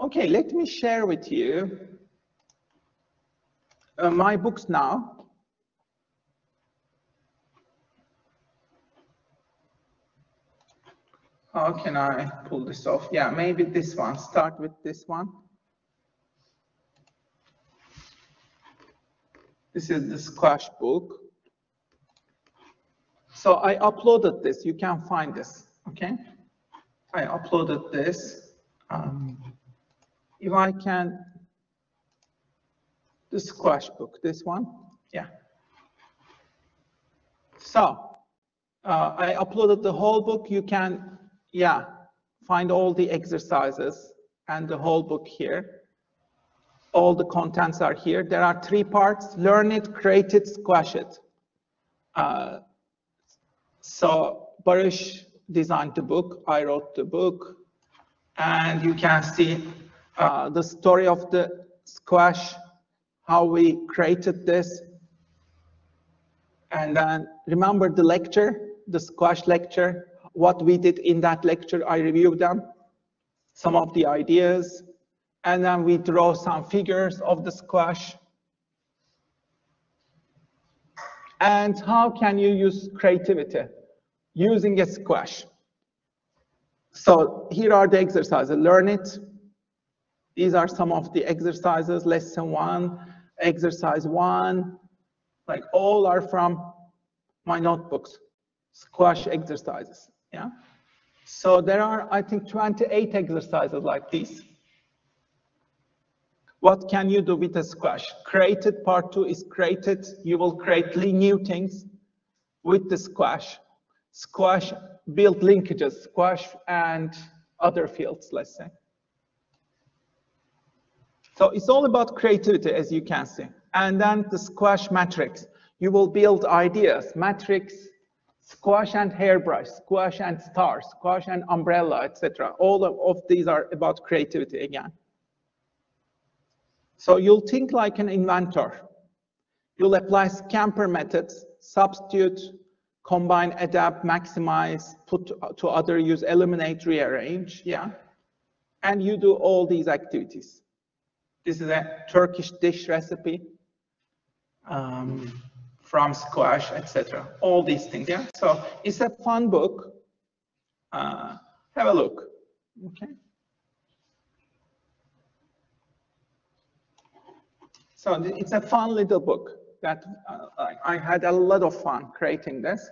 Okay, let me share with you my books now. How can I pull this off? Yeah, maybe this one. Start with this one. This is the squash book. So I uploaded this. You can find this, okay? I uploaded this. If I can, the squash book, this one, yeah. So I uploaded the whole book. You can, yeah, find all the exercises and the whole book here. All the contents are here. There are 3 parts: learn it, create it, squash it. So Barish designed the book, I wrote the book, and you can see the story of the squash, how we created this. And then remember the lecture, the squash lecture, what we did in that lecture, I reviewed them, some of the ideas, and then we draw some figures of the squash. And how can you use creativity using a squash? So here are the exercises. Learn it. These are some of the exercises. Lesson 1, exercise 1, like all are from my notebooks, squash exercises. Yeah. So there are, I think, 28 exercises like these. What can you do with a squash? Created, part 2 is created. You will create new things with the squash. Squash, build linkages, squash and other fields, let's say. So it's all about creativity, as you can see. And then the squash matrix. You will build ideas, matrix, squash and hairbrush, squash and stars, squash and umbrella, etc. All of these are about creativity again. So you'll think like an inventor. You'll apply scamper methods, substitute, combine, adapt, maximize, put to other use, eliminate, rearrange, yeah? And you do all these activities. This is a Turkish dish recipe from squash, etc. All these things, yeah? So it's a fun book. Have a look, okay? So it's a fun little book that I had a lot of fun creating this.